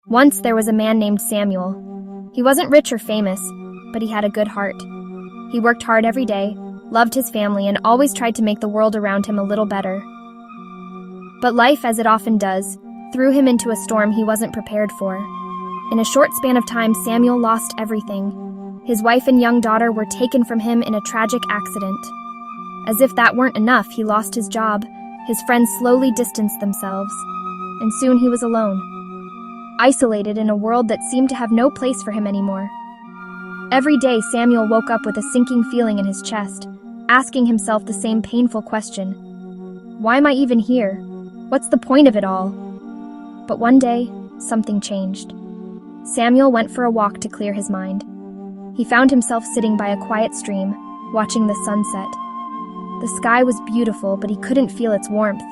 Once there was a man named Samuel. He wasn't rich or famous, but he had a good heart. He worked hard every day, loved his family, and always tried to make the world around him a little better. But life, as it often does, threw him into a storm he wasn't prepared for. In a short span of time, Samuel lost everything. His wife and young daughter were taken from him in a tragic accident. As if that weren't enough, he lost his job. His friends slowly distanced themselves, and soon he was alone, isolated in a world that seemed to have no place for him anymore. Every day, Samuel woke up with a sinking feeling in his chest, asking himself the same painful question. Why am I even here? What's the point of it all? But one day, something changed. Samuel went for a walk to clear his mind. He found himself sitting by a quiet stream, watching the sunset. The sky was beautiful, but he couldn't feel its warmth.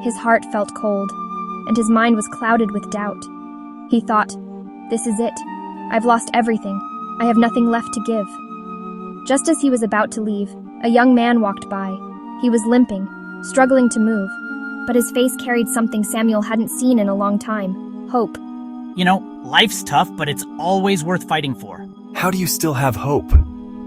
His heart felt cold, and his mind was clouded with doubt. He thought, "This is it. I've lost everything. I have nothing left to give." Just as he was about to leave, a young man walked by. He was limping, struggling to move, but his face carried something Samuel hadn't seen in a long time: hope. Life's tough, but it's always worth fighting for. How do you still have hope?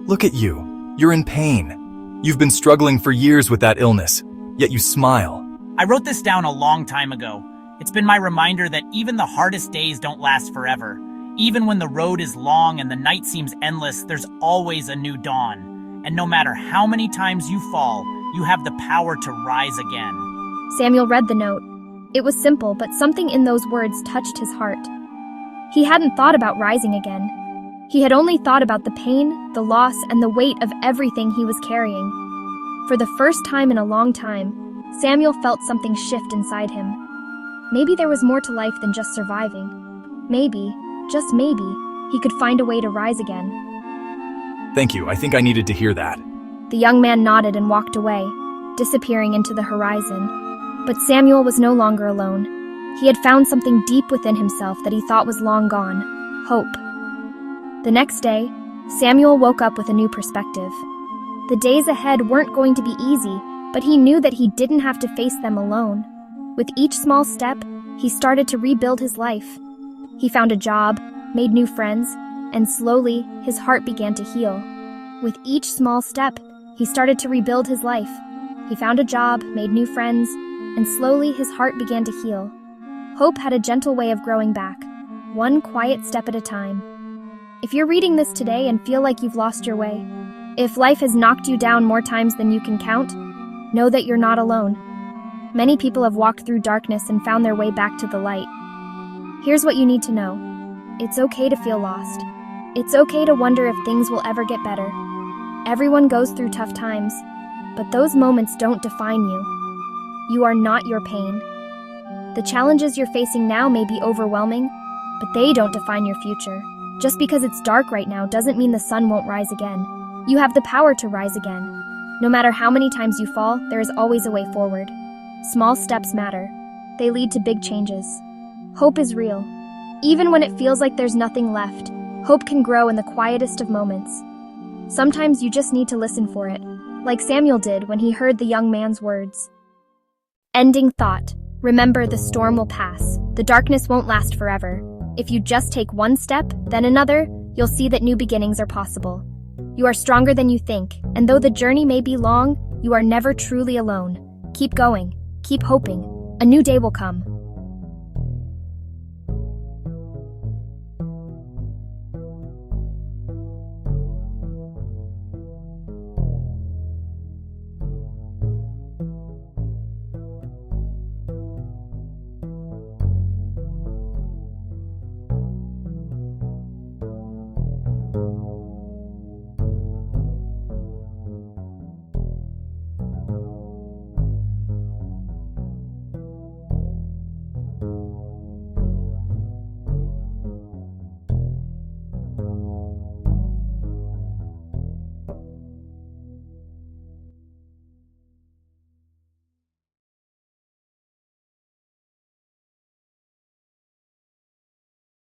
Look at you. You're in pain. You've been struggling for years with that illness, yet you smile. I wrote this down a long time ago. It's been my reminder that even the hardest days don't last forever. Even when the road is long and the night seems endless, there's always a new dawn. And no matter how many times you fall, you have the power to rise again. Samuel read the note. It was simple, but something in those words touched his heart. He hadn't thought about rising again. He had only thought about the pain, the loss, and the weight of everything he was carrying. For the first time in a long time, Samuel felt something shift inside him. Maybe there was more to life than just surviving. Maybe, just maybe, he could find a way to rise again. Thank you. I think I needed to hear that. The young man nodded and walked away, disappearing into the horizon. But Samuel was no longer alone. He had found something deep within himself that he thought was long gone: hope. The next day, Samuel woke up with a new perspective. The days ahead weren't going to be easy, but he knew that he didn't have to face them alone. With each small step, he started to rebuild his life. He found a job, made new friends, and slowly, his heart began to heal. With each small step, he started to rebuild his life. He found a job, made new friends, and slowly his heart began to heal. Hope had a gentle way of growing back, one quiet step at a time. If you're reading this today and feel like you've lost your way, if life has knocked you down more times than you can count, know that you're not alone. Many people have walked through darkness and found their way back to the light. Here's what you need to know. It's okay to feel lost. It's okay to wonder if things will ever get better. Everyone goes through tough times, but those moments don't define you. You are not your pain. The challenges you're facing now may be overwhelming, but they don't define your future. Just because it's dark right now doesn't mean the sun won't rise again. You have the power to rise again. No matter how many times you fall, there is always a way forward. Small steps matter. They lead to big changes. Hope is real. Even when it feels like there's nothing left, hope can grow in the quietest of moments. Sometimes you just need to listen for it, like Samuel did when he heard the young man's words. Ending thought. Remember, the storm will pass. The darkness won't last forever. If you just take one step, then another, you'll see that new beginnings are possible. You are stronger than you think, and though the journey may be long, you are never truly alone. Keep going. Keep hoping. A new day will come.